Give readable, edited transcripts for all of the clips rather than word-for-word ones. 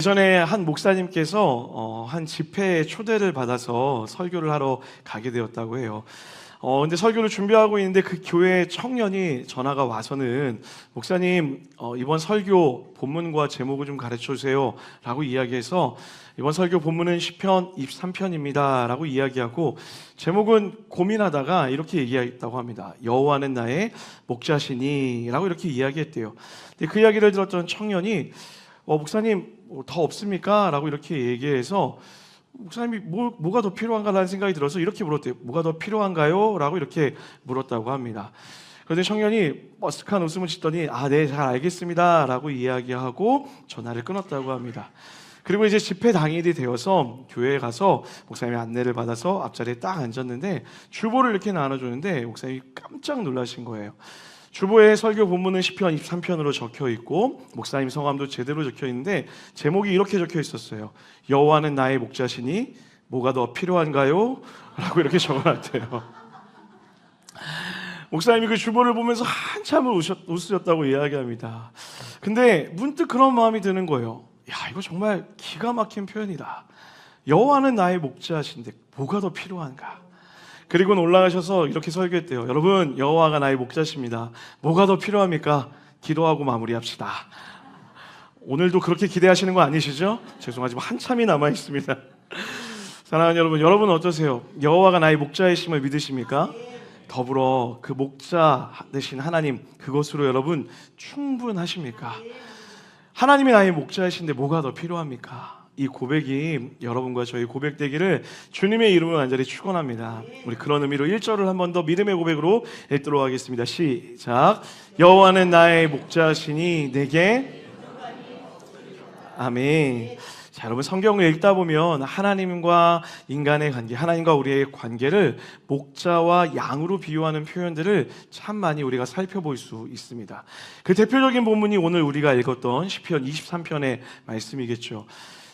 예전에 한 목사님께서 한 집회에 초대를 받아서 설교를 하러 가게 되었다고 해요. 근데 설교를 준비하고 있는데 그 교회 청년이 전화가 와서는 목사님, 이번 설교 본문과 제목을 좀 가르쳐 주세요 라고 이야기해서 이번 설교 본문은 시편 23편입니다 라고 이야기하고 제목은 고민하다가 이렇게 얘기했다고 합니다. 여호와는 나의 목자시니 라고 이렇게 이야기했대요. 근데 그 이야기를 들었던 청년이 목사님 더 없습니까? 라고 이렇게 얘기해서 목사님이 뭐가 더 필요한가라는 생각이 들어서 이렇게 물었대요. 뭐가 더 필요한가요? 라고 이렇게 물었다고 합니다. 그런데 청년이 머쓱한 웃음을 짓더니 네, 잘 알겠습니다 라고 이야기하고 전화를 끊었다고 합니다. 그리고 이제 집회 당일이 되어서 교회에 가서 목사님의 안내를 받아서 앞자리에 딱 앉았는데 주보를 이렇게 나눠주는데 목사님이 깜짝 놀라신 거예요. 주보에 설교 본문은 시편 23편으로 적혀 있고 목사님 성함도 제대로 적혀 있는데 제목이 이렇게 적혀 있었어요. 여호와는 나의 목자시니 뭐가 더 필요한가요? 라고 이렇게 적어놨대요. 목사님이 그 주보를 보면서 한참을 웃으셨다고 이야기합니다. 근데 문득 그런 마음이 드는 거예요. 이거 정말 기가 막힌 표현이다. 여호와는 나의 목자신데 뭐가 더 필요한가? 그리고 올라가셔서 이렇게 설교했대요. 여러분, 여호와가 나의 목자십니다. 뭐가 더 필요합니까? 기도하고 마무리합시다. 오늘도 그렇게 기대하시는 거 아니시죠? 죄송하지만 한참이 남아있습니다. 사랑하는 여러분 어떠세요? 여호와가 나의 목자이심을 믿으십니까? 더불어 그 목자 되신 하나님, 그것으로 여러분 충분하십니까? 하나님이 나의 목자이신데 뭐가 더 필요합니까? 이 고백이 여러분과 저희 고백되기를 주님의 이름으로 간절히 축원합니다. 우리 그런 의미로 1절을 한 번 더 믿음의 고백으로 읽도록 하겠습니다. 시작. 여호와는 나의 목자시니 내게 아멘. 자, 여러분 성경을 읽다 보면 하나님과 인간의 관계, 하나님과 우리의 관계를 목자와 양으로 비유하는 표현들을 참 많이 우리가 살펴볼 수 있습니다. 그 대표적인 본문이 오늘 우리가 읽었던 시편 23편의 말씀이겠죠.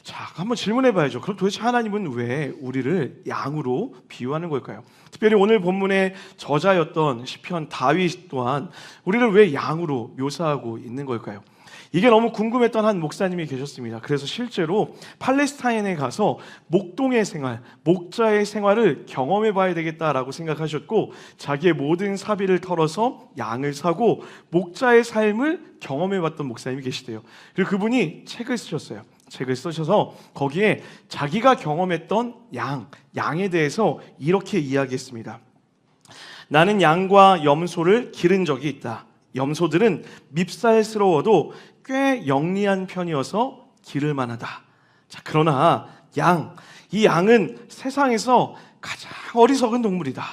자, 한번 질문해 봐야죠. 그럼 도대체 하나님은 왜 우리를 양으로 비유하는 걸까요? 특별히 오늘 본문의 저자였던 시편 다윗 또한 우리를 왜 양으로 묘사하고 있는 걸까요? 이게 너무 궁금했던 한 목사님이 계셨습니다. 그래서 실제로 팔레스타인에 가서 목동의 생활, 목자의 생활을 경험해 봐야 되겠다라고 생각하셨고 자기의 모든 사비를 털어서 양을 사고 목자의 삶을 경험해 봤던 목사님이 계시대요. 그리고 그분이 책을 쓰셨어요. 책을 쓰셔서 거기에 자기가 경험했던 양에 대해서 이렇게 이야기했습니다. 나는 양과 염소를 기른 적이 있다. 염소들은 밉살스러워도 꽤 영리한 편이어서 기를 만하다. 자, 그러나 이 양은 세상에서 가장 어리석은 동물이다.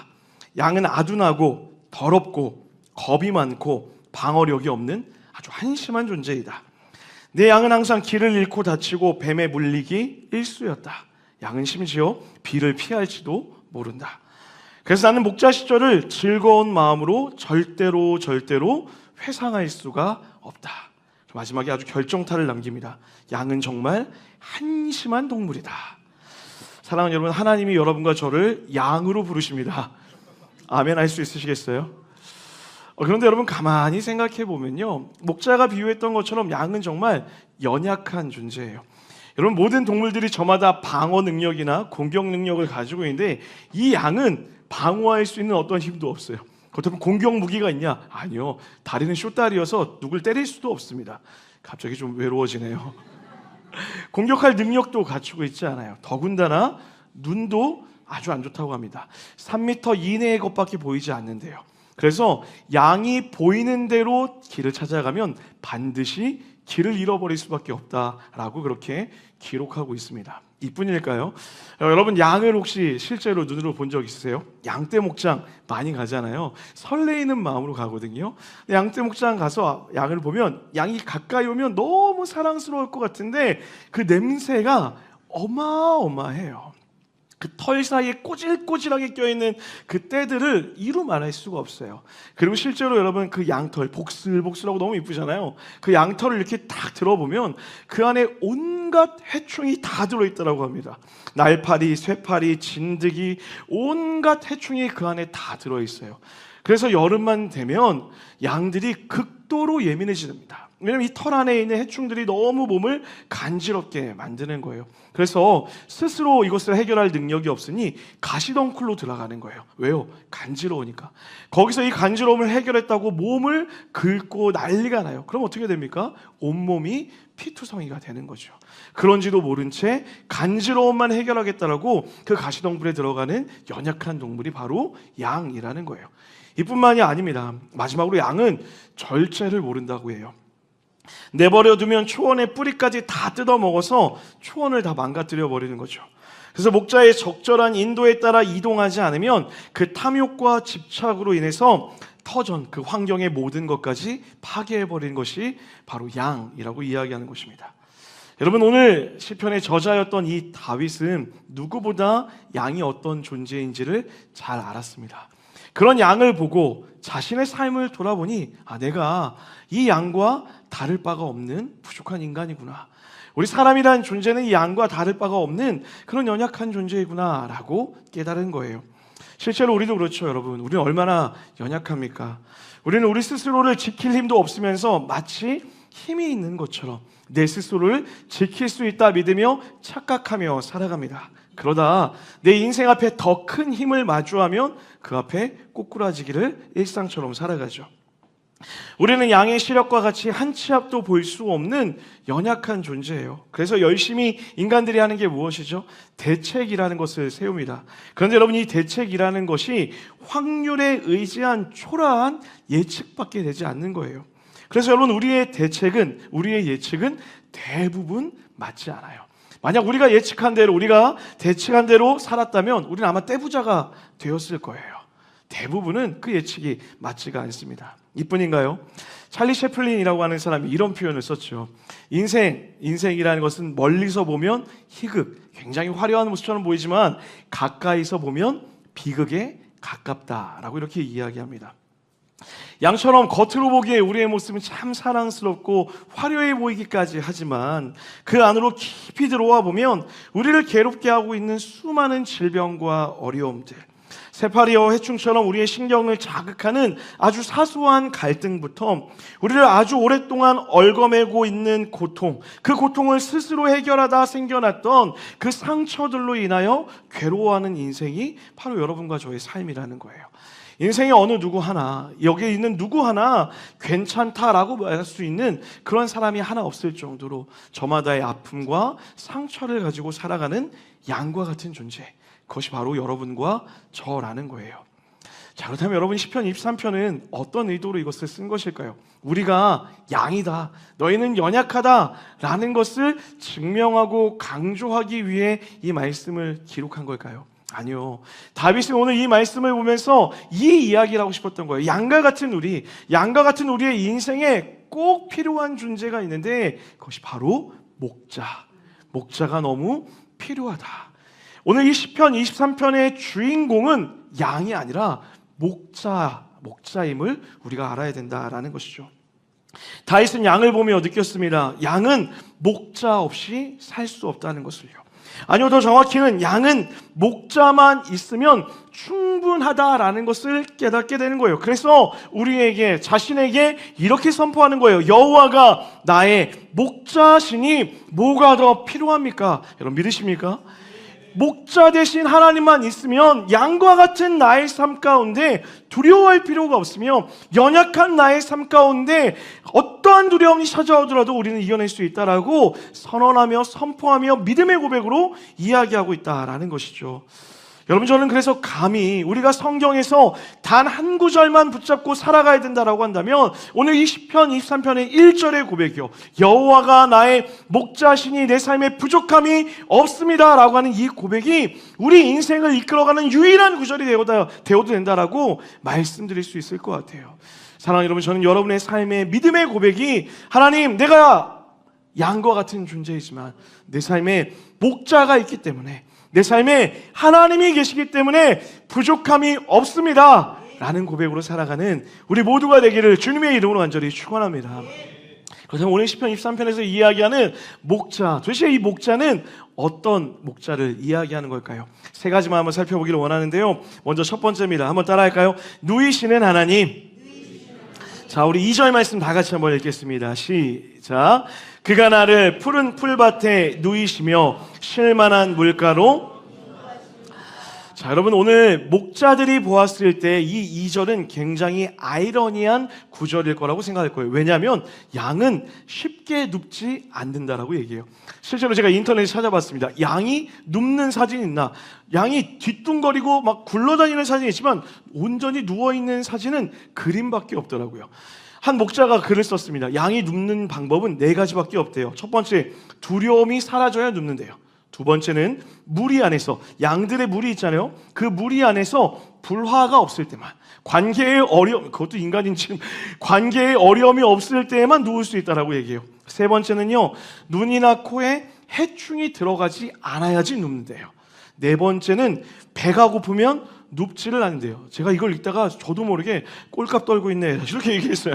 양은 아둔하고 더럽고 겁이 많고 방어력이 없는 아주 한심한 존재이다. 내 양은 항상 길을 잃고 다치고 뱀에 물리기 일쑤였다. 양은 심지어 비를 피할지도 모른다. 그래서 나는 목자 시절을 즐거운 마음으로 절대로 회상할 수가 없다. 마지막에 아주 결정타를 남깁니다. 양은 정말 한심한 동물이다. 사랑하는 여러분, 하나님이 여러분과 저를 양으로 부르십니다. 아멘 할 수 있으시겠어요? 그런데 여러분 가만히 생각해 보면요, 목자가 비유했던 것처럼 양은 정말 연약한 존재예요. 여러분 모든 동물들이 저마다 방어 능력이나 공격 능력을 가지고 있는데 이 양은 방어할 수 있는 어떤 힘도 없어요. 그렇다면 공격 무기가 있냐? 아니요. 다리는 쇼다리여서 누굴 때릴 수도 없습니다. 갑자기 좀 외로워지네요. 공격할 능력도 갖추고 있지 않아요. 더군다나 눈도 아주 안 좋다고 합니다. 3m 이내의 것밖에 보이지 않는데요. 그래서 양이 보이는 대로 길을 찾아가면 반드시 길을 잃어버릴 수밖에 없다라고 그렇게 기록하고 있습니다. 이뿐일까요? 여러분 양을 혹시 실제로 눈으로 본 적 있으세요? 양떼 목장 많이 가잖아요. 설레이는 마음으로 가거든요. 양떼 목장 가서 양을 보면 양이 가까이 오면 너무 사랑스러울 것 같은데 그 냄새가 어마어마해요. 그 털 사이에 꼬질꼬질하게 껴있는 그 때들을 이루 말할 수가 없어요. 그리고 실제로 여러분 그 양털 복슬복슬하고 너무 이쁘잖아요. 그 양털을 이렇게 딱 들어보면 그 안에 온갖 해충이 다 들어있다고 합니다. 날파리, 쇠파리, 진드기 온갖 해충이 그 안에 다 들어있어요. 그래서 여름만 되면 양들이 극도로 예민해집니다. 왜냐하면 이 털 안에 있는 해충들이 너무 몸을 간지럽게 만드는 거예요. 그래서 스스로 이것을 해결할 능력이 없으니 가시덩굴로 들어가는 거예요. 왜요? 간지러우니까. 거기서 이 간지러움을 해결했다고 몸을 긁고 난리가 나요. 그럼 어떻게 됩니까? 온몸이 피투성이가 되는 거죠. 그런지도 모른 채 간지러움만 해결하겠다라고 그 가시덩굴에 들어가는 연약한 동물이 바로 양이라는 거예요. 이뿐만이 아닙니다. 마지막으로 양은 절제를 모른다고 해요. 내버려두면 초원의 뿌리까지 다 뜯어먹어서 초원을 다 망가뜨려 버리는 거죠. 그래서 목자의 적절한 인도에 따라 이동하지 않으면 그 탐욕과 집착으로 인해서 터전, 그 환경의 모든 것까지 파괴해버리는 것이 바로 양이라고 이야기하는 것입니다. 여러분, 오늘 시편의 저자였던 이 다윗은 누구보다 양이 어떤 존재인지를 잘 알았습니다. 그런 양을 보고 자신의 삶을 돌아보니 내가 이 양과 다를 바가 없는 부족한 인간이구나. 우리 사람이라는 존재는 이 양과 다를 바가 없는 그런 연약한 존재이구나 라고 깨달은 거예요. 실제로 우리도 그렇죠, 여러분. 우리는 얼마나 연약합니까? 우리는 우리 스스로를 지킬 힘도 없으면서 마치 힘이 있는 것처럼 내 스스로를 지킬 수 있다 믿으며 착각하며 살아갑니다. 그러다 내 인생 앞에 더 큰 힘을 마주하면 그 앞에 꼬꾸라지기를 일상처럼 살아가죠. 우리는 양의 시력과 같이 한 치 앞도 볼 수 없는 연약한 존재예요. 그래서 열심히 인간들이 하는 게 무엇이죠? 대책이라는 것을 세웁니다. 그런데 여러분, 이 대책이라는 것이 확률에 의지한 초라한 예측밖에 되지 않는 거예요. 그래서 여러분, 우리의 예측은 대부분 맞지 않아요. 만약 우리가 예측한 대로, 우리가 대책한 대로 살았다면 우리는 아마 떼부자가 되었을 거예요. 대부분은 그 예측이 맞지가 않습니다. 이뿐인가요? 찰리 채플린이라고 하는 사람이 이런 표현을 썼죠. 인생이라는 것은 멀리서 보면 희극, 굉장히 화려한 모습처럼 보이지만 가까이서 보면 비극에 가깝다라고 이렇게 이야기합니다. 양처럼 겉으로 보기에 우리의 모습은 참 사랑스럽고 화려해 보이기까지 하지만 그 안으로 깊이 들어와 보면 우리를 괴롭게 하고 있는 수많은 질병과 어려움들, 세파리와 해충처럼 우리의 신경을 자극하는 아주 사소한 갈등부터 우리를 아주 오랫동안 얽어매고 있는 고통, 그 고통을 스스로 해결하다 생겨났던 그 상처들로 인하여 괴로워하는 인생이 바로 여러분과 저의 삶이라는 거예요. 인생의 어느 누구 하나, 여기에 있는 누구 하나 괜찮다라고 말할 수 있는 그런 사람이 하나 없을 정도로 저마다의 아픔과 상처를 가지고 살아가는 양과 같은 존재, 그것이 바로 여러분과 저라는 거예요. 자, 그렇다면 여러분, 시편 23편은 어떤 의도로 이것을 쓴 것일까요? 우리가 양이다, 너희는 연약하다 라는 것을 증명하고 강조하기 위해 이 말씀을 기록한 걸까요? 아니요. 다윗은 오늘 이 말씀을 보면서 이 이야기를 하고 싶었던 거예요. 양과 같은 우리의 인생에 꼭 필요한 존재가 있는데 그것이 바로 목자가 너무 필요하다. 오늘 이 시편 23편의 주인공은 양이 아니라 목자임을 우리가 알아야 된다라는 것이죠. 다윗은 양을 보며 느꼈습니다. 양은 목자 없이 살 수 없다는 것을요. 아니요, 더 정확히는 양은 목자만 있으면 충분하다라는 것을 깨닫게 되는 거예요. 그래서 자신에게 이렇게 선포하는 거예요. 여호와가 나의 목자시니 뭐가 더 필요합니까? 여러분, 믿으십니까? 목자 대신 하나님만 있으면 양과 같은 나의 삶 가운데 두려워할 필요가 없으며 연약한 나의 삶 가운데 어떠한 두려움이 찾아오더라도 우리는 이겨낼 수 있다라고 선언하며 선포하며 믿음의 고백으로 이야기하고 있다라는 것이죠. 여러분, 저는 그래서 감히 우리가 성경에서 단 한 구절만 붙잡고 살아가야 된다라고 한다면 오늘 이 시편 23편의 1절의 고백이요, 여호와가 나의 목자시니 내 삶에 부족함이 없습니다 라고 하는 이 고백이 우리 인생을 이끌어가는 유일한 구절이 되어도 된다라고 말씀드릴 수 있을 것 같아요. 사랑하는 여러분, 저는 여러분의 삶의 믿음의 고백이 하나님, 내가 양과 같은 존재이지만 내 삶에 목자가 있기 때문에, 내 삶에 하나님이 계시기 때문에 부족함이 없습니다 라는 고백으로 살아가는 우리 모두가 되기를 주님의 이름으로 간절히 축원합니다. 그렇다면 오늘 시편 23편에서 이야기하는 목자, 도대체 이 목자는 어떤 목자를 이야기하는 걸까요? 세 가지만 한번 살펴보기를 원하는데요. 먼저 첫 번째입니다. 한번 따라할까요? 누이시는 하나님. 자, 우리 2절 말씀 다 같이 한번 읽겠습니다. 시작. 그가 나를 푸른 풀밭에 누이시며 쉴만한 물가로. 자, 여러분, 오늘 목자들이 보았을 때 이 2절은 굉장히 아이러니한 구절일 거라고 생각할 거예요. 왜냐하면 양은 쉽게 눕지 않는다라고 얘기해요. 실제로 제가 인터넷에 찾아봤습니다. 양이 눕는 사진이 있나? 양이 뒤뚱거리고 막 굴러다니는 사진이 있지만 온전히 누워있는 사진은 그림밖에 없더라고요. 한 목자가 글을 썼습니다. 양이 눕는 방법은 4가지밖에 없대요. 첫 번째, 두려움이 사라져야 눕는데요. 두 번째는 무리 안에서, 양들의 무리 있잖아요. 그 무리 안에서 불화가 없을 때만, 그것도 인간인 지금 관계에 어려움이 없을 때에만 누울 수 있다라고 얘기해요. 세 번째는요, 눈이나 코에 해충이 들어가지 않아야지 눕는데요. 네 번째는 배가 고프면 눕지를 않는데요. 제가 이걸 읽다가 저도 모르게 꼴값 떨고 있네, 이렇게 얘기했어요.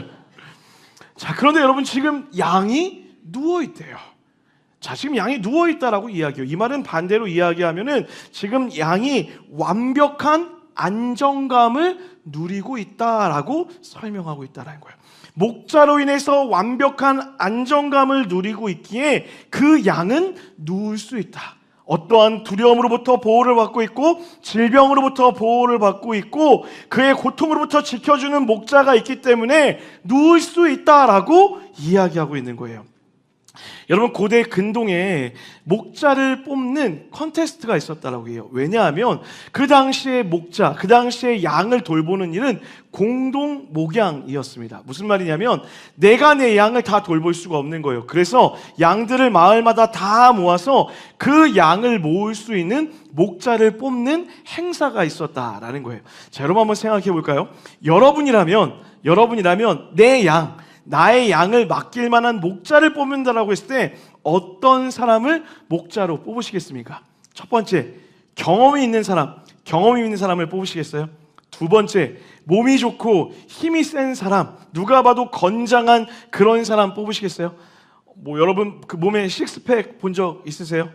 자, 그런데 여러분, 지금 양이 누워있대요. 자, 지금 양이 누워있다라고 이야기해요. 이 말은 반대로 이야기하면은 지금 양이 완벽한 안정감을 누리고 있다라고 설명하고 있다라는 거예요. 목자로 인해서 완벽한 안정감을 누리고 있기에 그 양은 누울 수 있다. 어떠한 두려움으로부터 보호를 받고 있고 질병으로부터 보호를 받고 있고 그의 고통으로부터 지켜주는 목자가 있기 때문에 누울 수 있다라고 이야기하고 있는 거예요. 여러분, 고대 근동에 목자를 뽑는 컨테스트가 있었다라고 해요. 왜냐하면 그 당시에 목자, 그 당시에 양을 돌보는 일은 공동 목양이었습니다. 무슨 말이냐면 내가 내 양을 다 돌볼 수가 없는 거예요. 그래서 양들을 마을마다 다 모아서 그 양을 모을 수 있는 목자를 뽑는 행사가 있었다라는 거예요. 자, 여러분 한번 생각해 볼까요? 여러분이라면 나의 양을 맡길 만한 목자를 뽑는다라고 했을 때 어떤 사람을 목자로 뽑으시겠습니까? 첫 번째, 경험이 있는 사람을 뽑으시겠어요? 두 번째, 몸이 좋고 힘이 센 사람, 누가 봐도 건장한 그런 사람 뽑으시겠어요? 여러분 그 몸에 식스팩 본 적 있으세요?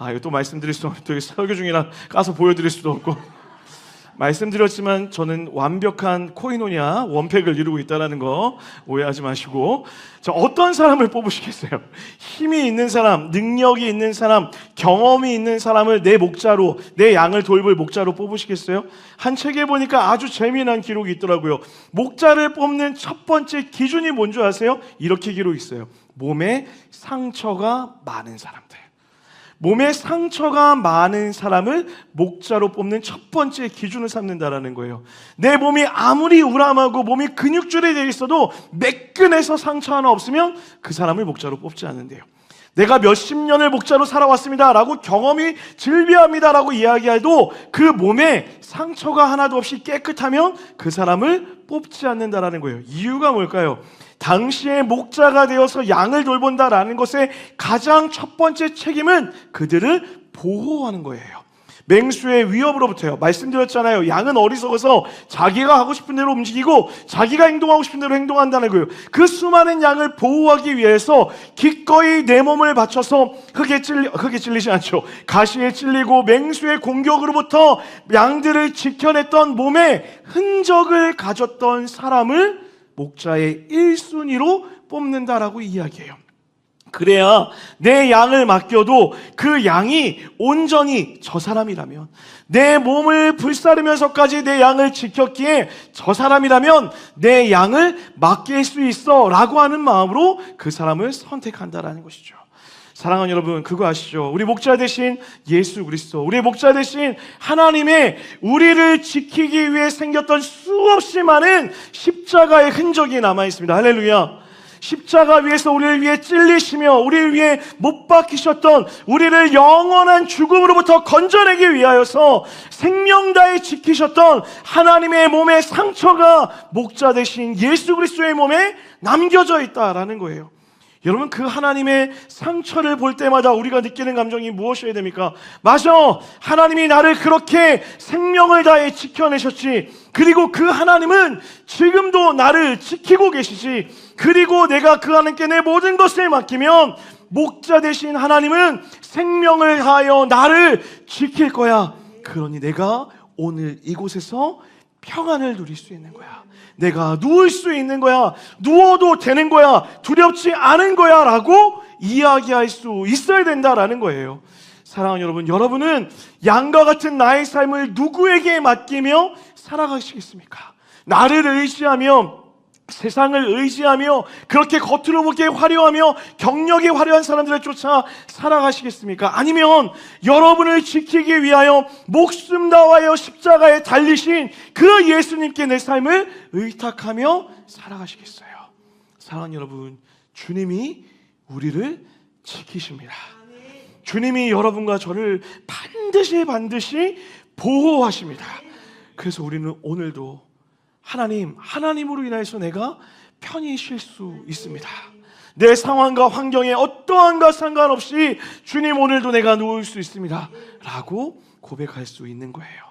이거 또 말씀드릴 수 없고 설교 중이라 가서 보여드릴 수도 없고 말씀드렸지만 저는 완벽한 코이노냐 원팩을 이루고 있다는 거 오해하지 마시고, 자, 어떤 사람을 뽑으시겠어요? 힘이 있는 사람, 능력이 있는 사람, 경험이 있는 사람을 내 목자로, 내 양을 돌볼 목자로 뽑으시겠어요? 한 책에 보니까 아주 재미난 기록이 있더라고요. 목자를 뽑는 첫 번째 기준이 뭔지 아세요? 이렇게 기록이 있어요. 몸에 상처가 많은 사람들. 몸에 상처가 많은 사람을 목자로 뽑는 첫 번째 기준을 삼는다라는 거예요. 내 몸이 아무리 우람하고 몸이 근육줄이 되어 있어도 매끈해서 상처 하나 없으면 그 사람을 목자로 뽑지 않는데요. 내가 몇십 년을 목자로 살아왔습니다 라고 경험이 즐비합니다 라고 이야기해도 그 몸에 상처가 하나도 없이 깨끗하면 그 사람을 뽑지 않는다라는 거예요. 이유가 뭘까요? 당시에 목자가 되어서 양을 돌본다라는 것의 가장 첫 번째 책임은 그들을 보호하는 거예요. 맹수의 위협으로부터요. 말씀드렸잖아요. 양은 어리석어서 자기가 하고 싶은 대로 움직이고 자기가 행동하고 싶은 대로 행동한다는 거예요. 그 수많은 양을 보호하기 위해서 기꺼이 내 몸을 바쳐서 흙에 찔리지 않죠. 가시에 찔리고 맹수의 공격으로부터 양들을 지켜냈던 몸에 흔적을 가졌던 사람을 목자의 1순위로 뽑는다라고 이야기해요. 그래야 내 양을 맡겨도 그 양이 온전히 저 사람이라면, 내 몸을 불사르면서까지 내 양을 지켰기에 저 사람이라면 내 양을 맡길 수 있어 라고 하는 마음으로 그 사람을 선택한다라는 것이죠. 사랑하는 여러분, 그거 아시죠? 우리 목자 대신 예수 그리스도, 우리 목자 대신 하나님의 우리를 지키기 위해 생겼던 수없이 많은 십자가의 흔적이 남아있습니다. 할렐루야. 십자가 위에서 우리를 위해 찔리시며 우리를 위해 못 박히셨던, 우리를 영원한 죽음으로부터 건져내기 위하여서 생명 다해 지키셨던 하나님의 몸의 상처가 목자 대신 예수 그리스도의 몸에 남겨져 있다라는 거예요. 여러분, 그 하나님의 상처를 볼 때마다 우리가 느끼는 감정이 무엇이어야 됩니까? 맞아, 하나님이 나를 그렇게 생명을 다해 지켜내셨지. 그리고 그 하나님은 지금도 나를 지키고 계시지. 그리고 내가 그 하나님께 내 모든 것을 맡기면 목자 되신 하나님은 생명을 다하여 나를 지킬 거야. 그러니 내가 오늘 이곳에서 평안을 누릴 수 있는 거야. 내가 누울 수 있는 거야. 누워도 되는 거야. 두렵지 않은 거야 라고 이야기할 수 있어야 된다라는 거예요. 사랑하는 여러분, 여러분은 양과 같은 나의 삶을 누구에게 맡기며 살아가시겠습니까? 나를 의지하며, 세상을 의지하며, 그렇게 겉으로 보기에 화려하며 경력이 화려한 사람들을 쫓아 살아가시겠습니까? 아니면 여러분을 지키기 위하여 목숨 다하여 십자가에 달리신 그 예수님께 내 삶을 의탁하며 살아가시겠어요? 사랑하는 여러분, 주님이 우리를 지키십니다. 주님이 여러분과 저를 반드시 보호하십니다. 그래서 우리는 오늘도 하나님으로 인해서 내가 편히 쉴 수 있습니다. 내 상황과 환경에 어떠한가 상관없이 주님, 오늘도 내가 누울 수 있습니다 라고 고백할 수 있는 거예요.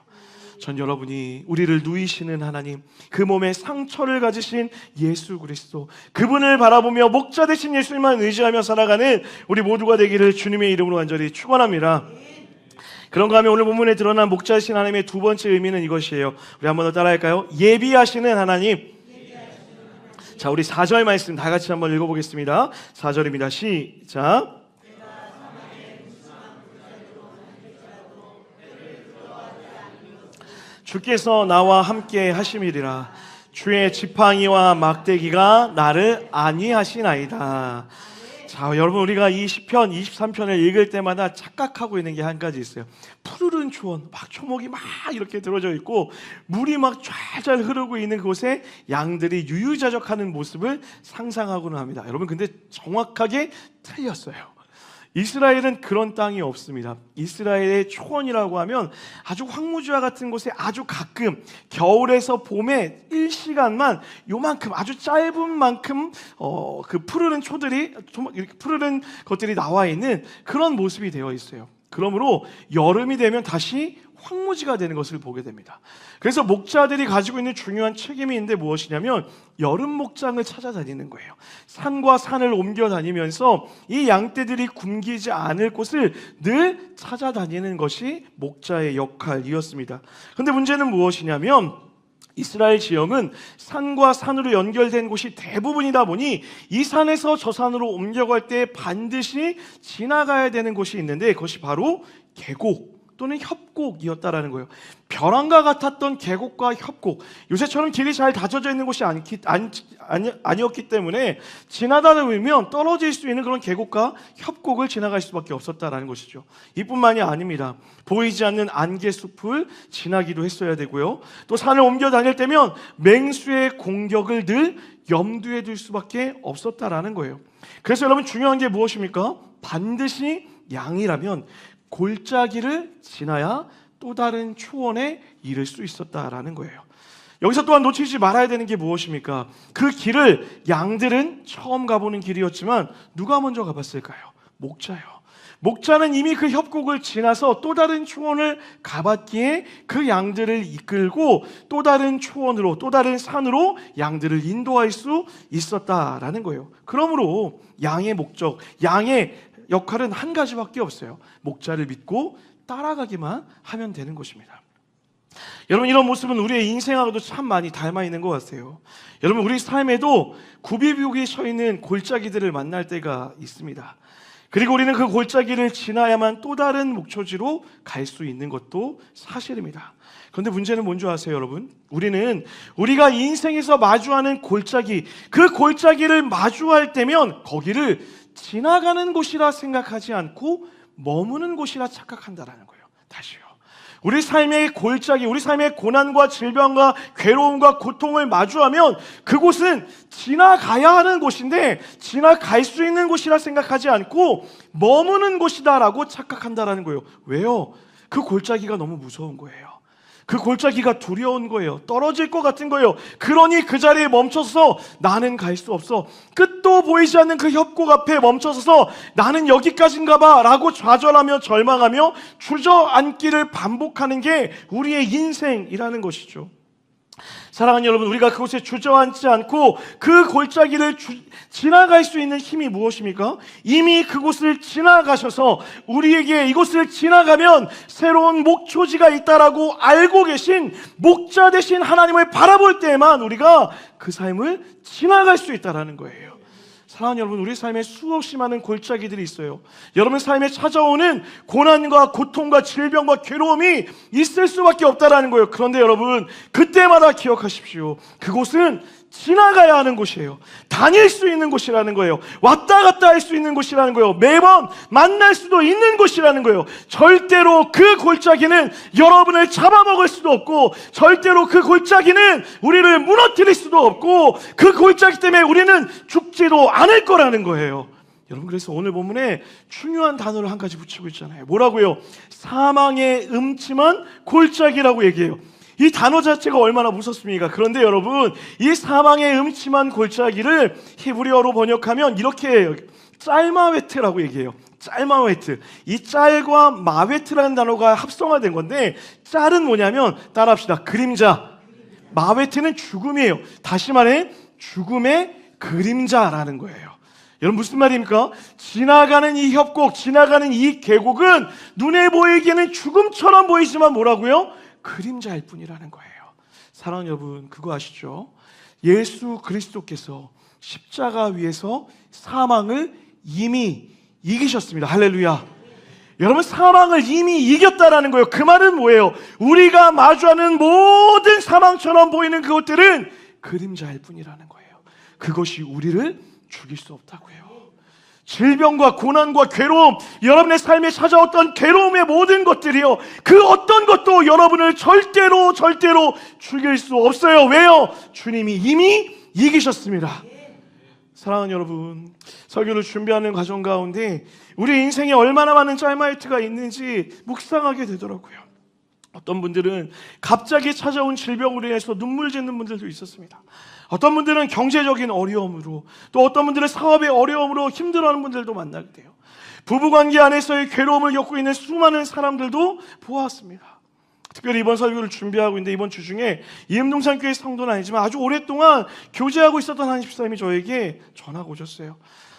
전 여러분이 우리를 누이시는 하나님, 그 몸에 상처를 가지신 예수 그리스도, 그분을 바라보며 목자 되신 예수님만 의지하며 살아가는 우리 모두가 되기를 주님의 이름으로 간절히 축원합니다. 그런가 하면 오늘 본문에 드러난 목자이신 하나님의 두 번째 의미는 이것이에요. 우리 한 번 더 따라할까요? 예비하시는 하나님. 자, 우리 4절 말씀 다 같이 한번 읽어보겠습니다. 4절입니다. 시작. 주께서 나와 함께 하심이리라. 주의 지팡이와 막대기가 나를 안위하시나이다. 자, 여러분, 우리가 이 시편 23편을 읽을 때마다 착각하고 있는 게 한 가지 있어요. 푸르른 초원, 막 초목이 막 이렇게 들어져 있고 물이 막 쫙잘 흐르고 있는 곳에 양들이 유유자적하는 모습을 상상하고는 합니다. 여러분, 근데 정확하게 틀렸어요. 이스라엘은 그런 땅이 없습니다. 이스라엘의 초원이라고 하면 아주 황무지와 같은 곳에 아주 가끔 겨울에서 봄에 1시간만 요만큼, 아주 짧은 만큼 그 푸르른 초들이, 이렇게 푸르른 것들이 나와 있는 그런 모습이 되어 있어요. 그러므로 여름이 되면 다시 황무지가 되는 것을 보게 됩니다. 그래서 목자들이 가지고 있는 중요한 책임이 있는데 무엇이냐면 여름 목장을 찾아다니는 거예요. 산과 산을 옮겨 다니면서 이 양떼들이 굶기지 않을 곳을 늘 찾아다니는 것이 목자의 역할이었습니다. 그런데 문제는 무엇이냐면 이스라엘 지형은 산과 산으로 연결된 곳이 대부분이다 보니 이 산에서 저 산으로 옮겨갈 때 반드시 지나가야 되는 곳이 있는데 그것이 바로 계곡 또는 협곡이었다라는 거예요. 벼랑과 같았던 계곡과 협곡, 요새처럼 길이 잘 다져져 있는 곳이 아니었기 때문에 지나다 보면 떨어질 수 있는 그런 계곡과 협곡을 지나갈 수밖에 없었다라는 것이죠. 이뿐만이 아닙니다. 보이지 않는 안개숲을 지나기도 했어야 되고요. 또 산을 옮겨 다닐 때면 맹수의 공격을 늘 염두에 둘 수밖에 없었다라는 거예요. 그래서 여러분, 중요한 게 무엇입니까? 반드시 양이라면 골짜기를 지나야 또 다른 초원에 이를 수 있었다라는 거예요. 여기서 또한 놓치지 말아야 되는 게 무엇입니까? 그 길을 양들은 처음 가보는 길이었지만 누가 먼저 가봤을까요? 목자요. 목자는 이미 그 협곡을 지나서 또 다른 초원을 가봤기에 그 양들을 이끌고 또 다른 초원으로, 또 다른 산으로 양들을 인도할 수 있었다라는 거예요. 그러므로 양의 목적, 양의 역할은 한 가지밖에 없어요. 목자를 믿고 따라가기만 하면 되는 것입니다. 여러분, 이런 모습은 우리의 인생하고도 참 많이 닮아 있는 것 같아요. 여러분, 우리 삶에도 굽이비옥에 서 있는 골짜기들을 만날 때가 있습니다. 그리고 우리는 그 골짜기를 지나야만 또 다른 목초지로 갈 수 있는 것도 사실입니다. 그런데 문제는 뭔지 아세요, 여러분? 우리가 인생에서 마주하는 골짜기, 그 골짜기를 마주할 때면 거기를 지나가는 곳이라 생각하지 않고 머무는 곳이라 착각한다라는 거예요. 다시요. 우리 삶의 골짜기, 우리 삶의 고난과 질병과 괴로움과 고통을 마주하면 그곳은 지나가야 하는 곳인데 지나갈 수 있는 곳이라 생각하지 않고 머무는 곳이다라고 착각한다라는 거예요. 왜요? 그 골짜기가 너무 무서운 거예요. 그 골짜기가 두려운 거예요. 떨어질 것 같은 거예요. 그러니 그 자리에 멈춰서 나는 갈 수 없어. 끝도 보이지 않는 그 협곡 앞에 멈춰서서 나는 여기까지인가 봐 라고 좌절하며 절망하며 주저앉기를 반복하는 게 우리의 인생이라는 것이죠. 사랑하는 여러분, 우리가 그곳에 주저앉지 않고 그 골짜기를 지나갈 수 있는 힘이 무엇입니까? 이미 그곳을 지나가셔서 우리에게 이곳을 지나가면 새로운 목초지가 있다라고 알고 계신 목자 되신 하나님을 바라볼 때에만 우리가 그 삶을 지나갈 수 있다라는 거예요. 사랑하는 여러분, 우리 삶에 수없이 많은 골짜기들이 있어요. 여러분 삶에 찾아오는 고난과 고통과 질병과 괴로움이 있을 수밖에 없다라는 거예요. 그런데 여러분, 그때마다 기억하십시오. 그곳은 지나가야 하는 곳이에요. 다닐 수 있는 곳이라는 거예요. 왔다 갔다 할 수 있는 곳이라는 거예요. 매번 만날 수도 있는 곳이라는 거예요. 절대로 그 골짜기는 여러분을 잡아먹을 수도 없고, 절대로 그 골짜기는 우리를 무너뜨릴 수도 없고, 그 골짜기 때문에 우리는 죽지도 않을 거라는 거예요. 여러분, 그래서 오늘 본문에 중요한 단어를 한 가지 붙이고 있잖아요. 뭐라고요? 사망의 음침한 골짜기라고 얘기해요. 이 단어 자체가 얼마나 무섭습니까? 그런데 여러분, 이 사망의 음침한 골짜기를 히브리어로 번역하면 이렇게 해요. 짤마웨트라고 얘기해요. 짤마웨트. 이 짤과 마웨트라는 단어가 합성화된 건데, 짤은 뭐냐면 따라합시다. 그림자. 마웨트는 죽음이에요. 다시 말해 죽음의 그림자라는 거예요. 여러분, 무슨 말입니까? 지나가는 이 협곡, 지나가는 이 계곡은 눈에 보이기에는 죽음처럼 보이지만 뭐라고요? 그림자일 뿐이라는 거예요. 사랑하는 여러분, 그거 아시죠? 예수 그리스도께서 십자가 위에서 사망을 이미 이기셨습니다. 할렐루야. 여러분, 사망을 이미 이겼다라는 거예요. 그 말은 뭐예요? 우리가 마주하는 모든 사망처럼 보이는 그것들은 그림자일 뿐이라는 거예요. 그것이 우리를 죽일 수 없다고요. 질병과 고난과 괴로움, 여러분의 삶에 찾아왔던 괴로움의 모든 것들이요, 그 어떤 것도 여러분을 절대로 죽일 수 없어요. 왜요? 주님이 이미 이기셨습니다. 사랑하는 여러분, 설교를 준비하는 과정 가운데 우리 인생에 얼마나 많은 짤마이트가 있는지 묵상하게 되더라고요. 어떤 분들은 갑자기 찾아온 질병으로 인해서 눈물 짓는 분들도 있었습니다. 어떤 분들은 경제적인 어려움으로, 또 어떤 분들은 사업의 어려움으로 힘들어하는 분들도 만나게 돼요. 부부관계 안에서의 괴로움을 겪고 있는 수많은 사람들도 보았습니다. 특별히 이번 설교를 준비하고 있는데, 이번 주 중에 이음동산교회 성도는 아니지만 아주 오랫동안 교제하고 있었던 한 집사님이 저에게 전화가 오셨어요.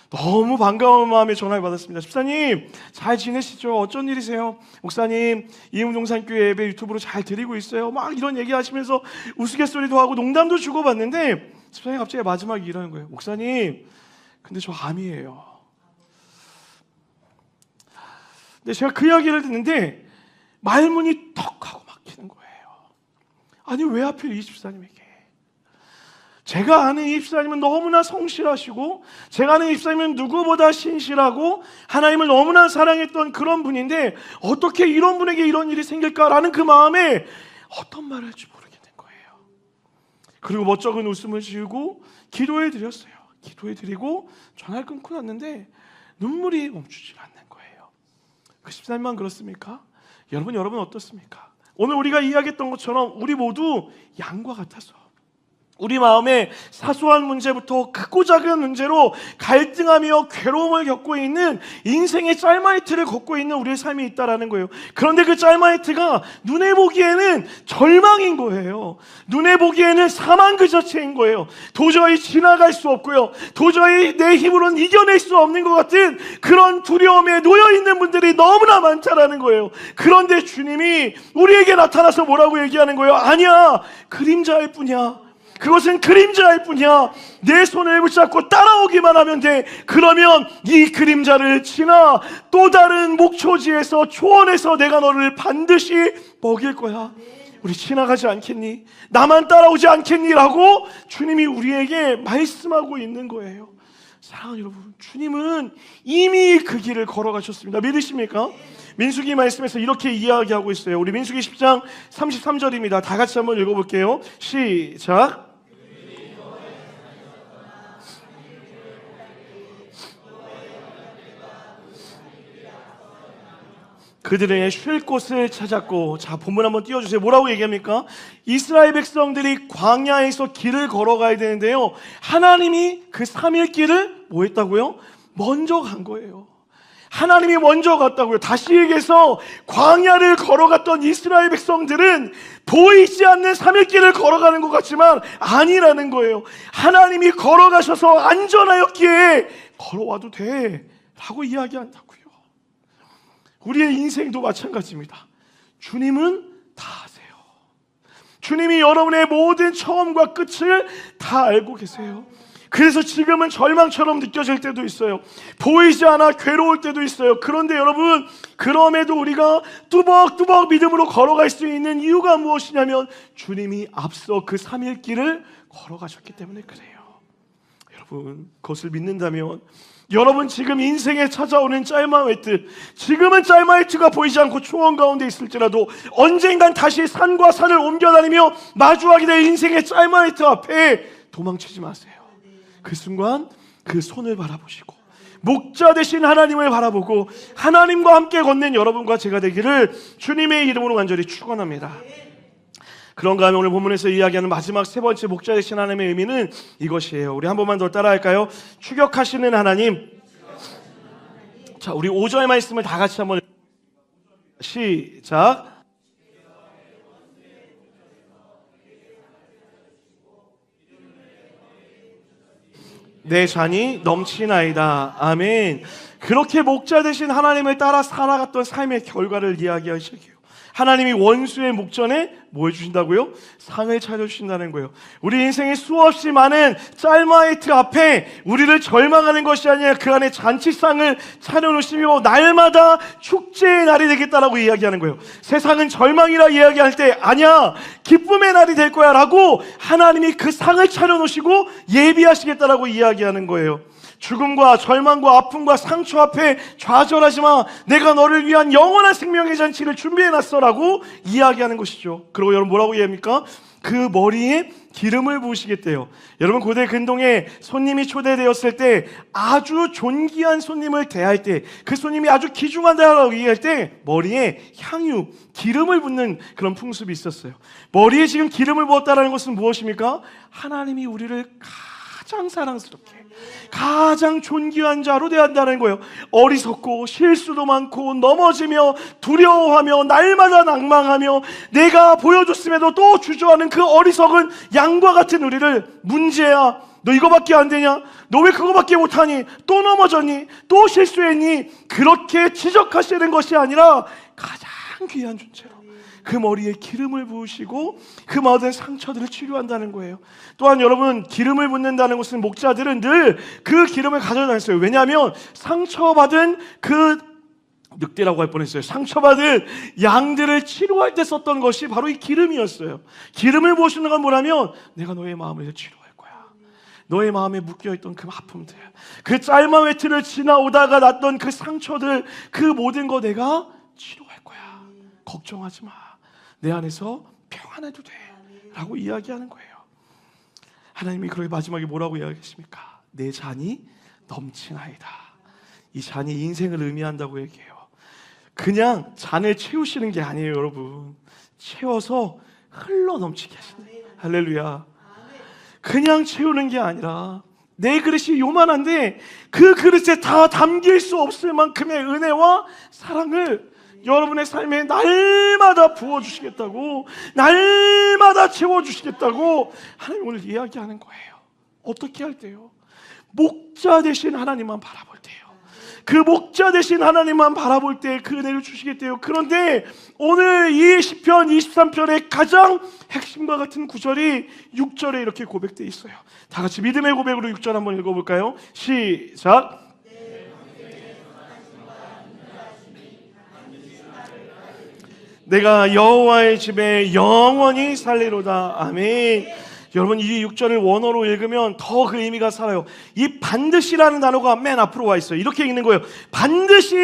너무 반가운 마음에 전화를 받았습니다. 집사님, 잘 지내시죠? 어쩐 일이세요? 목사님, 이음동산교회 예배 유튜브로 잘 드리고 있어요. 막 이런 얘기하시면서 우스갯소리도 하고 농담도 주고받는데, 집사님 갑자기 마지막에 이러는 거예요. 목사님, 근데 저 암이에요. 근데 제가 그 이야기를 듣는데 말문이 턱 하고 막히는 거예요. 아니, 왜 하필 이 집사님에게? 제가 아는 이 집사님은 너무나 성실하시고, 제가 아는 이 집사님은 누구보다 신실하고 하나님을 너무나 사랑했던 그런 분인데, 어떻게 이런 분에게 이런 일이 생길까라는 그 마음에 어떤 말을 할지 모르게 된 거예요. 그리고 멋쩍은 웃음을 지으고 기도해 드렸어요. 기도해 드리고 전화를 끊고 났는데 눈물이 멈추질 않는 거예요. 그 집사님만 그렇습니까? 여러분 어떻습니까? 오늘 우리가 이야기했던 것처럼 우리 모두 양과 같아서 우리 마음에 사소한 문제부터 크고 작은 문제로 갈등하며 괴로움을 겪고 있는 인생의 짤마이트를 걷고 있는 우리의 삶이 있다라는 거예요. 그런데 그 짤마이트가 눈에 보기에는 절망인 거예요. 눈에 보기에는 사망 그 자체인 거예요. 도저히 지나갈 수 없고요, 도저히 내 힘으로는 이겨낼 수 없는 것 같은 그런 두려움에 놓여있는 분들이 너무나 많다라는 거예요. 그런데 주님이 우리에게 나타나서 뭐라고 얘기하는 거예요? 아니야, 그림자일 뿐이야. 그것은 그림자일 뿐이야. 내 손을 붙잡고 따라오기만 하면 돼. 그러면 이 그림자를 지나 또 다른 목초지에서, 초원에서 내가 너를 반드시 먹일 거야. 우리 지나가지 않겠니? 나만 따라오지 않겠니? 라고 주님이 우리에게 말씀하고 있는 거예요. 사랑하는 여러분, 주님은 이미 그 길을 걸어가셨습니다. 믿으십니까? 민수기 말씀에서 이렇게 이야기하고 있어요. 우리 민수기 10장 33절입니다. 다 같이 한번 읽어볼게요. 시작. 그들의 쉴 곳을 찾았고, 자, 본문 한번 띄워주세요. 뭐라고 얘기합니까? 이스라엘 백성들이 광야에서 길을 걸어가야 되는데요, 하나님이 그 3일 길을 뭐 했다고요? 먼저 간 거예요. 하나님이 먼저 갔다고요. 다시 얘기해서 광야를 걸어갔던 이스라엘 백성들은 보이지 않는 3일길을 걸어가는 것 같지만 아니라는 거예요. 하나님이 걸어가셔서 안전하였기에 걸어와도 돼 라고 이야기한다고요. 우리의 인생도 마찬가지입니다. 주님은 다 아세요. 주님이 여러분의 모든 처음과 끝을 다 알고 계세요. 그래서 지금은 절망처럼 느껴질 때도 있어요. 보이지 않아 괴로울 때도 있어요. 그런데 여러분, 그럼에도 우리가 뚜벅뚜벅 믿음으로 걸어갈 수 있는 이유가 무엇이냐면 주님이 앞서 그 3일 길을 걸어가셨기 때문에 그래요. 여러분, 그것을 믿는다면 여러분 지금 인생에 찾아오는 짤마웨트, 지금은 짤마웨트가 보이지 않고 초원 가운데 있을지라도 언젠간 다시 산과 산을 옮겨다니며 마주하게 될 인생의 짤마웨트 앞에 도망치지 마세요. 그 순간 그 손을 바라보시고 목자 되신 하나님을 바라보고 하나님과 함께 걷는 여러분과 제가 되기를 주님의 이름으로 간절히 축원합니다. 그런가 하면 오늘 본문에서 이야기하는 마지막 세 번째 목자 되신 하나님의 의미는 이것이에요. 우리 한 번만 더 따라할까요? 추격하시는 하나님. 자, 우리 5절 말씀을 다 같이 한번 시작. 내 잔이 넘치나이다. 아멘. 그렇게 목자 되신 하나님을 따라 살아갔던 삶의 결과를 이야기하시게요. 하나님이 원수의 목전에 뭐 해주신다고요? 상을 차려주신다는 거예요. 우리 인생에 수없이 많은 짤마이트 앞에 우리를 절망하는 것이 아니라 그 안에 잔치상을 차려놓으시며 날마다 축제의 날이 되겠다라고 이야기하는 거예요. 세상은 절망이라 이야기할 때 아니야, 기쁨의 날이 될 거야 라고 하나님이 그 상을 차려놓으시고 예비하시겠다라고 이야기하는 거예요. 죽음과 절망과 아픔과 상처 앞에 좌절하지 마. 내가 너를 위한 영원한 생명의 잔치를 준비해놨어라고 이야기하는 것이죠. 그리고 여러분 뭐라고 이야기합니까? 그 머리에 기름을 부으시겠대요. 여러분 고대 근동에 손님이 초대되었을 때 아주 존귀한 손님을 대할 때, 그 손님이 아주 귀중하다라고 얘기할 때 머리에 향유, 기름을 붓는 그런 풍습이 있었어요. 머리에 지금 기름을 부었다는 것은 무엇입니까? 하나님이 우리를 가장 사랑스럽게, 가장 존귀한 자로 대한다는 거예요. 어리석고 실수도 많고 넘어지며 두려워하며 날마다 낭망하며 내가 보여줬음에도 또 주저하는 그 어리석은 양과 같은 우리를, 문제야, 너 이거밖에 안 되냐? 너 왜 그거밖에 못하니? 또 넘어졌니? 또 실수했니? 그렇게 지적하시는 것이 아니라 가장 귀한 존재로 그 머리에 기름을 부으시고 그 모든 상처들을 치료한다는 거예요. 또한 여러분, 기름을 붓는다는 것은 목자들은 늘 그 기름을 가져다 냈어요. 왜냐하면 상처받은 그 늑대라고 할 뻔했어요. 상처받은 양들을 치료할 때 썼던 것이 바로 이 기름이었어요. 기름을 부으시는 건 뭐라면 내가 너의 마음을 치료할 거야. 너의 마음에 묶여있던 그 아픔들, 그 짤마웨트를 지나오다가 났던 그 상처들, 그 모든 거 내가 치료할 거야. 걱정하지 마. 내 안에서 평안해도 돼 라고 이야기하는 거예요. 하나님이 그렇게 마지막에 뭐라고 이야기하십니까? 내 잔이 넘치나이다. 이 잔이 인생을 의미한다고 얘기해요. 그냥 잔을 채우시는 게 아니에요, 여러분. 채워서 흘러 넘치게 하시는 거예요. 할렐루야. 그냥 채우는 게 아니라 내 그릇이 요만한데 그 그릇에 다 담길 수 없을 만큼의 은혜와 사랑을 여러분의 삶에 날마다 부어주시겠다고, 날마다 채워주시겠다고 하나님 오늘 이야기하는 거예요. 어떻게 할 때요? 목자 되신 하나님만 바라볼 때요. 그 목자 되신 하나님만 바라볼 때 그 은혜를 주시겠대요. 그런데 오늘 이 시편 23편의 가장 핵심과 같은 구절이 6절에 이렇게 고백되어 있어요. 다 같이 믿음의 고백으로 6절 한번 읽어볼까요? 시작. 내가 여호와의 집에 영원히 살리로다. 아멘. 여러분, 이 6절을 원어로 읽으면 더 그 의미가 살아요. 이 반드시라는 단어가 맨 앞으로 와 있어요. 이렇게 읽는 거예요. 반드시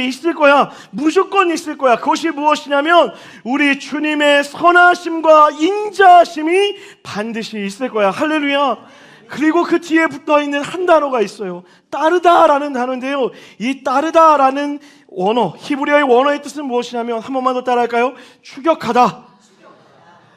있을 거야. 무조건 있을 거야. 그것이 무엇이냐면 우리 주님의 선하심과 인자하심이 반드시 있을 거야. 할렐루야. 그리고 그 뒤에 붙어있는 한 단어가 있어요. 따르다라는 단어인데요, 이 따르다라는 원어, 히브리어의 원어의 뜻은 무엇이냐면, 한 번만 더 따라할까요? 추격하다.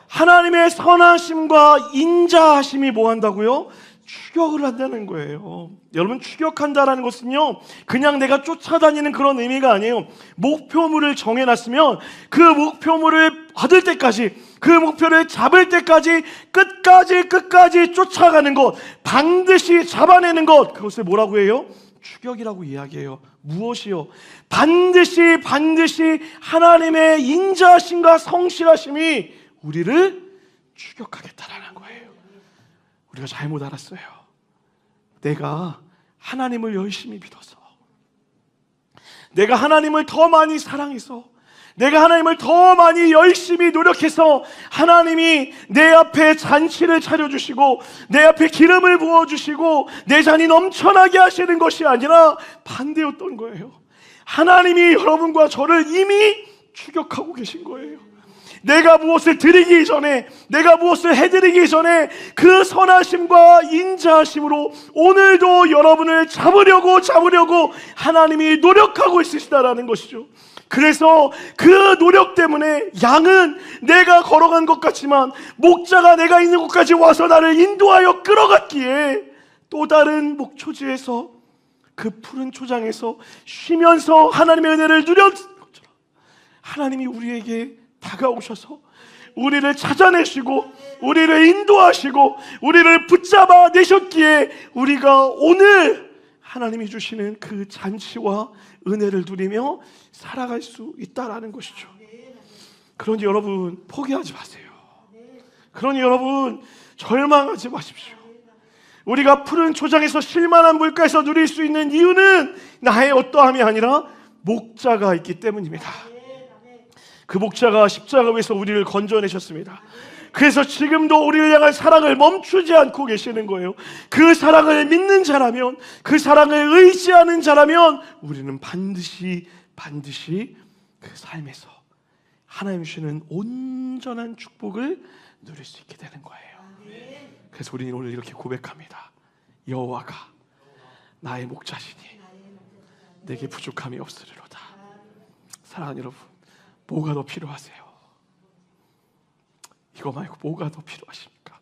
하나님의 선하심과 인자하심이 뭐 한다고요? 추격을 한다는 거예요. 여러분, 추격한다라는 것은요, 그냥 내가 쫓아다니는 그런 의미가 아니에요. 목표물을 정해놨으면 그 목표물을 받을 때까지, 그 목표를 잡을 때까지 끝까지 쫓아가는 것, 반드시 잡아내는 것, 그것을 뭐라고 해요? 추격이라고 이야기해요. 무엇이요? 반드시 하나님의 인자하심과 성실하심이 우리를 추격하겠다라는 거예요. 우리가 잘못 알았어요. 내가 하나님을 열심히 믿어서, 내가 하나님을 더 많이 사랑해서, 내가 하나님을 더 많이 열심히 노력해서 하나님이 내 앞에 잔치를 차려주시고 내 앞에 기름을 부어주시고 내 잔이 넘쳐나게 하시는 것이 아니라 반대였던 거예요. 하나님이 여러분과 저를 이미 추격하고 계신 거예요. 내가 무엇을 드리기 전에, 내가 무엇을 해드리기 전에 그 선하심과 인자하심으로 오늘도 여러분을 잡으려고 하나님이 노력하고 있으시다라는 것이죠. 그래서 그 노력 때문에 양은 내가 걸어간 것 같지만 목자가 내가 있는 곳까지 와서 나를 인도하여 끌어갔기에 또 다른 목초지에서, 그 푸른 초장에서 쉬면서 하나님의 은혜를 누렸던 것처럼 하나님이 우리에게 다가오셔서 우리를 찾아내시고 우리를 인도하시고 우리를 붙잡아 내셨기에 우리가 오늘 하나님이 주시는 그 잔치와 은혜를 누리며 살아갈 수 있다라는 것이죠. 그러니 여러분, 포기하지 마세요. 그러니 여러분, 절망하지 마십시오. 우리가 푸른 초장에서 쉴만한 물가에서 누릴 수 있는 이유는 나의 어떠함이 아니라 목자가 있기 때문입니다. 그 목자가 십자가 위에서 우리를 건져내셨습니다. 그래서 지금도 우리를 향한 사랑을 멈추지 않고 계시는 거예요. 그 사랑을 믿는 자라면, 그 사랑을 의지하는 자라면 우리는 반드시 그 삶에서 하나님 주시는 온전한 축복을 누릴 수 있게 되는 거예요. 그래서 우리는 오늘 이렇게 고백합니다. 여호와가 나의 목자시니 내게 부족함이 없으리로다. 사랑하는 여러분, 뭐가 더 필요하세요? 이거 말고 뭐가 더 필요하십니까?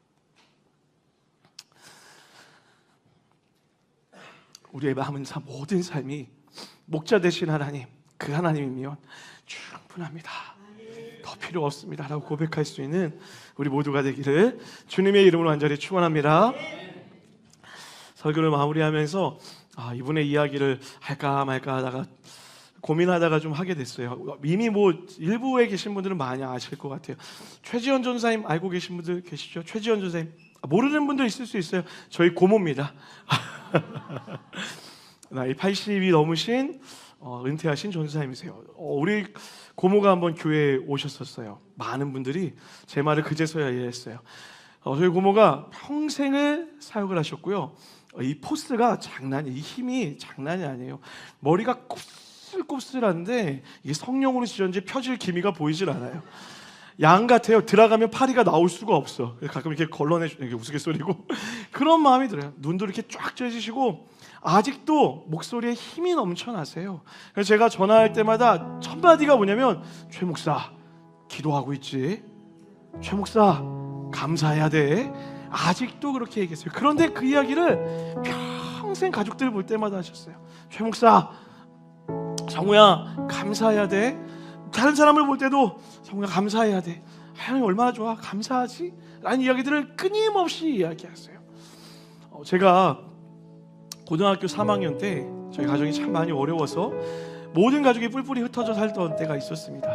우리의 마음은 모든 삶이 목자 되신 하나님, 그 하나님이면 충분합니다. 더 필요 없습니다 라고 고백할 수 있는 우리 모두가 되기를 주님의 이름으로 간절히 축원합니다. 설교를 마무리하면서 이분의 이야기를 할까 말까 하다가 고민하다가 좀 하게 됐어요. 이미 일부에 계신 분들은 많이 아실 것 같아요. 최지연 전사님 알고 계신 분들 계시죠? 최지연 전사님 모르는 분들 있을 수 있어요. 저희 고모입니다. 나이 80이 넘으신 은퇴하신 전사님이세요. 우리 고모가 한번 교회에 오셨었어요. 많은 분들이 제 말을 그제서야 이해했어요. 저희 고모가 평생을 사역을 하셨고요. 이 포스가 이 힘이 장난이 아니에요. 머리가 곱슬곱슬한데 이게 성령으로 지었는지 펴질 기미가 보이질 않아요. 양 같아요. 들어가면 파리가 나올 수가 없어. 가끔 이렇게 걸러내주는 게 우스갯소리고 그런 마음이 들어요. 눈도 이렇게 쫙 쬐지시고 아직도 목소리에 힘이 넘쳐나세요. 그래서 제가 전화할 때마다 첫 마디가 뭐냐면, 최 목사 기도하고 있지? 최 목사 감사해야 돼. 아직도 그렇게 얘기했어요. 그런데 그 이야기를 평생 가족들 볼 때마다 하셨어요. 최 목사, 성우야 감사해야 돼. 다른 사람을 볼 때도 성우야 감사해야 돼. 하나님 얼마나 좋아, 감사하지? 라는 이야기들을 끊임없이 이야기하세요. 제가 고등학교 3학년 때 저희 가정이 참 많이 어려워서 모든 가족이 뿔뿔이 흩어져 살던 때가 있었습니다.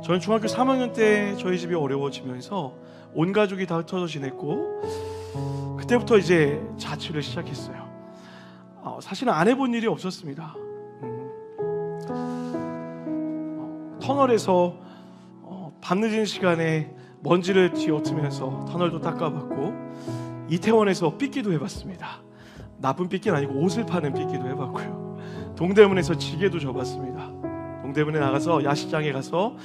저는 중학교 3학년 때 저희 집이 어려워지면서 온 가족이 다 흩어져 지냈고 그때부터 이제 자취를 시작했어요. 사실은 안 해본 일이 없었습니다. 터널에서 밤늦은 시간에 먼지를 뒤엎으면서 터널도 닦아봤고, 이태원에서 삐끼도 해봤습니다. 나쁜 삐끼는 아니고 옷을 파는 삐끼도 해봤고요. 동대문에서 지게도 져봤습니다. 동대문에 나가서 야시장에 가서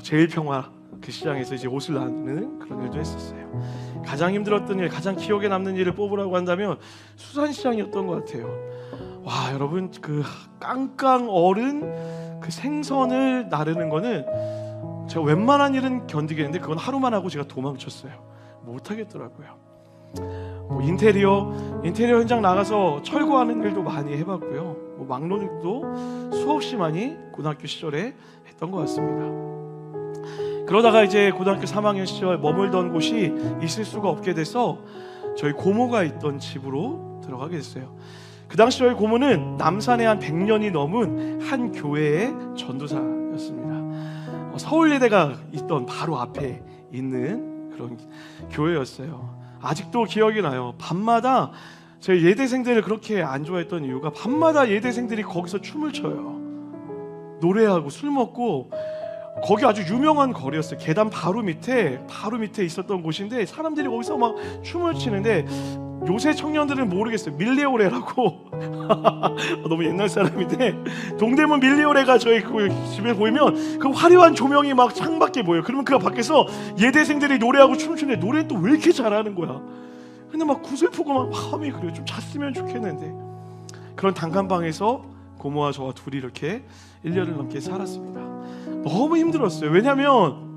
제일평화 그 시장에서 이제 옷을 나누는 그런 일도 했었어요. 가장 힘들었던 일, 가장 기억에 남는 일을 뽑으라고 한다면 수산시장이었던 것 같아요. 와, 여러분, 그 깡깡 얼은 그 생선을 나르는 거는 제가 웬만한 일은 견디겠는데 그건 하루만 하고 제가 도망쳤어요. 못하겠더라고요. 인테리어 현장 나가서 철거하는 일도 많이 해봤고요. 막노동도 수없이 많이 고등학교 시절에 했던 것 같습니다. 그러다가 이제 고등학교 3학년 시절 머물던 곳이 있을 수가 없게 돼서 저희 고모가 있던 집으로 들어가게 됐어요. 그 당시 저희 고모는 남산에 한 100년이 넘은 한 교회의 전도사였습니다. 서울예대가 있던 바로 앞에 있는 그런 교회였어요. 아직도 기억이 나요. 밤마다 저희 예대생들을 그렇게 안 좋아했던 이유가 밤마다 예대생들이 거기서 춤을 춰요. 노래하고 술 먹고, 거기 아주 유명한 거리였어요. 계단 바로 밑에 있었던 곳인데 사람들이 거기서 막 춤을 추는데, 요새 청년들은 모르겠어요. 밀리오레라고 너무 옛날 사람인데, 동대문 밀리오레가 저희 그 집에 보이면 그 화려한 조명이 막 창밖에 보여요. 그러면 그 밖에서 예대생들이 노래하고 춤추는데 노래는 또 왜 이렇게 잘하는 거야. 근데 막 구슬프고 막 마음이 그래요. 좀 잤으면 좋겠는데. 그런 단칸방에서 고모와 저와 둘이 이렇게 1년을 넘게 살았습니다. 너무 힘들었어요. 왜냐면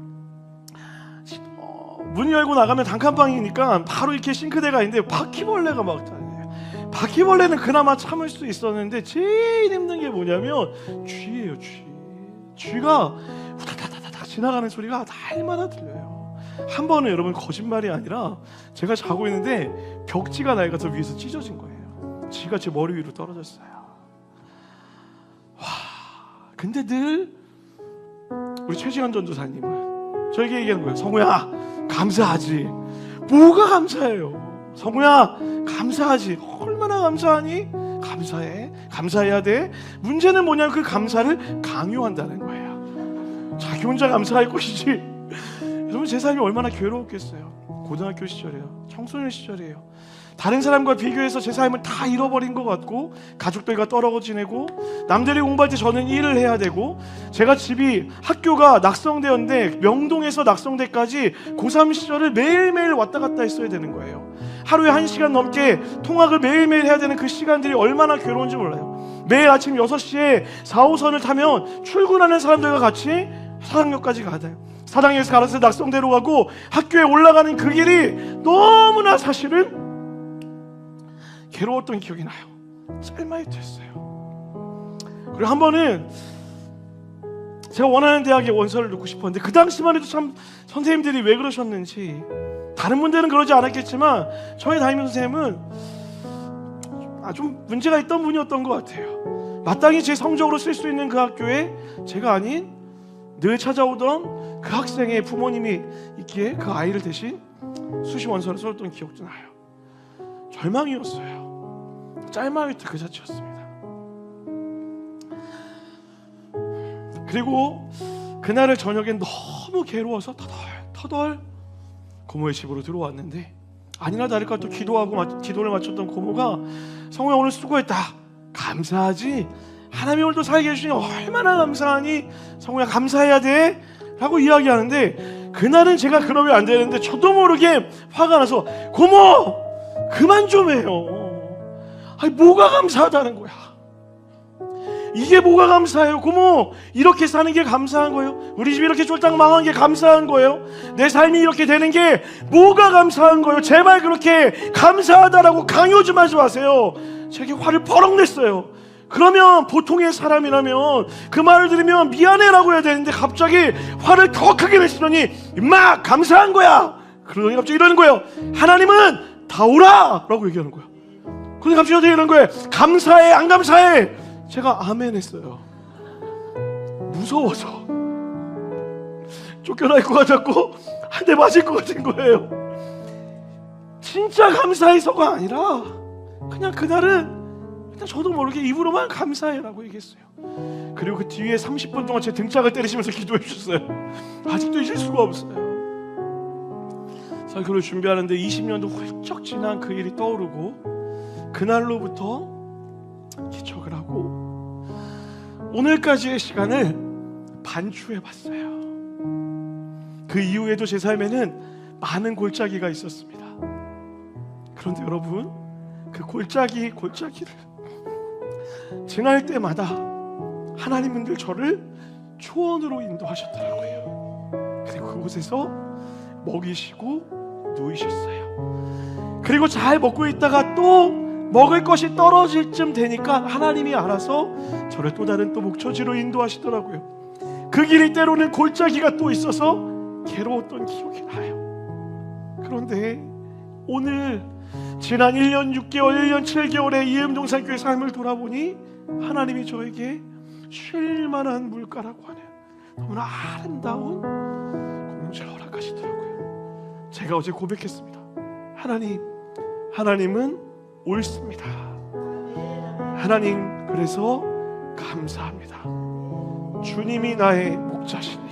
문 열고 나가면 단칸방이니까 바로 이렇게 싱크대가 있는데 바퀴벌레가 막 다녀요. 바퀴벌레는 그나마 참을 수 있었는데 제일 힘든 게 뭐냐면 쥐예요. 쥐가 후다다다다 지나가는 소리가 날마다 들려요. 한 번은 여러분 거짓말이 아니라 제가 자고 있는데 벽지가 낡아서 위에서 찢어진 거예요. 쥐가 제 머리 위로 떨어졌어요. 와, 근데 늘 우리 최지현 전도사님은 저에게 얘기하는 거예요. 성우야, 감사하지. 뭐가 감사해요? 성우야, 감사하지. 얼마나 감사하니? 감사해야 돼. 문제는 뭐냐면 그 감사를 강요한다는 거예요. 자기 혼자 감사할 것이지. 여러분, 제 삶이 얼마나 괴로웠겠어요. 고등학교 시절이에요. 청소년 시절이에요. 다른 사람과 비교해서 제 삶을 다 잃어버린 것 같고, 가족들과 떨어져 지내고, 남들이 공부할 때 저는 일을 해야 되고, 제가 학교가 낙성대였는데 명동에서 낙성대까지 고3 시절을 매일매일 왔다 갔다 했어야 되는 거예요. 하루에 1시간 넘게 통학을 매일매일 해야 되는 그 시간들이 얼마나 괴로운지 몰라요. 매일 아침 6시에 4호선을 타면 출근하는 사람들과 같이 사당역까지 가야 돼요. 사당역에서 갈아서 낙성대로 가고, 학교에 올라가는 그 길이 너무나 사실은 괴로웠던 기억이 나요. 짤막했어요. 그리고 한 번은 제가 원하는 대학에 원서를 넣고 싶었는데, 그 당시만 해도 참 선생님들이 왜 그러셨는지, 다른 분들은 그러지 않았겠지만 저희 담임 선생님은 좀 문제가 있던 분이었던 것 같아요. 마땅히 제 성적으로 쓸 수 있는 그 학교에 제가 아닌 늘 찾아오던 그 학생의 부모님이 있기에 그 아이를 대신 수시 원서를 써줬던 기억도 나요. 절망이었어요. 짤막했던 그 자체였습니다. 그리고 그날을 저녁엔 너무 괴로워서 터덜 고모의 집으로 들어왔는데, 아니나 다를까 또 기도를 마쳤던 고모가, 성우야, 오늘 수고했다. 감사하지. 하나님이 오늘도 살게 해주시니 얼마나 감사하니. 성우야, 감사해야 돼 라고 이야기하는데, 그날은 제가 그러면 안 되는데 저도 모르게 화가 나서, 고모 그만 좀 해요. 아니, 뭐가 감사하다는 거야. 이게 뭐가 감사해요? 고모, 이렇게 사는 게 감사한 거예요? 우리 집이 이렇게 쫄딱 망한 게 감사한 거예요? 내 삶이 이렇게 되는 게 뭐가 감사한 거예요? 제발 그렇게 감사하다라고 강요 좀 하지 마세요. 제게 화를 버럭 냈어요. 그러면 보통의 사람이라면 그 말을 들으면 미안해라고 해야 되는데, 갑자기 화를 더 크게 내시더니, 임마 감사한 거야. 그러더니 갑자기 이러는 거예요. 하나님은 다 오라 라고 얘기하는 거예요. 근데 갑자기 어떻게 이러는 거예요? 감사해 안 감사해? 제가 아멘 했어요. 무서워서 쫓겨날 것 같았고 한 대 맞을 것 같은 거예요. 진짜 감사해서가 아니라 그냥 그날은 그냥 저도 모르게 입으로만 감사해라고 얘기했어요. 그리고 그 뒤에 30분 동안 제 등짝을 때리시면서 기도해 주셨어요. 아직도 잊을 수가 없어요. 설교를 준비하는데 20년도 훌쩍 지난 그 일이 떠오르고, 그날로부터 기척을 하고 오늘까지의 시간을 반추해봤어요. 그 이후에도 제 삶에는 많은 골짜기가 있었습니다. 그런데 여러분, 그 골짜기를 지날 때마다 하나님은 늘 저를 초원으로 인도하셨더라고요. 그리고 그곳에서 먹이시고 누이셨어요. 그리고 잘 먹고 있다가 또 먹을 것이 떨어질 쯤 되니까 하나님이 알아서 저를 또 다른 또 목초지로 인도하시더라고요. 그 길이 때로는 골짜기가 또 있어서 괴로웠던 기억이 나요. 그런데 오늘 지난 1년 6개월, 1년 7개월의 이음동산교회 삶을 돌아보니 하나님이 저에게 쉴만한 물가라고 하네요. 너무나 아름다운 공동체를 허락하시더라고요. 제가 어제 고백했습니다. 하나님은 옳습니다. 하나님, 그래서 감사합니다. 주님이 나의 목자시니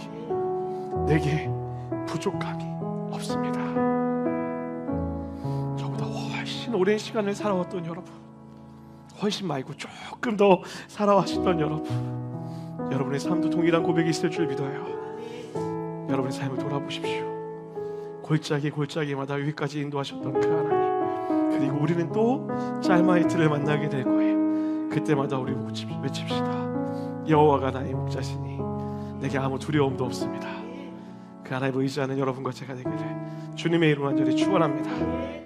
내게 부족함이 없습니다. 저보다 훨씬 오랜 시간을 살아왔던 여러분, 훨씬 말고 조금 더 살아왔던 여러분, 여러분의 삶도 동일한 고백이 있을 줄 믿어요. 여러분의 삶을 돌아보십시오. 골짜기마다 여기까지 인도하셨던 그 하나님, 그리고 우리는 또 짤마이트를 만나게 될 거예요. 그때마다 우리 외칩시다. 여호와가 나의 목자시니 내게 아무 두려움도 없습니다. 그 하나님을 의지하는 여러분과 제가 되기를 주님의 이름으로 간절히 축원합니다.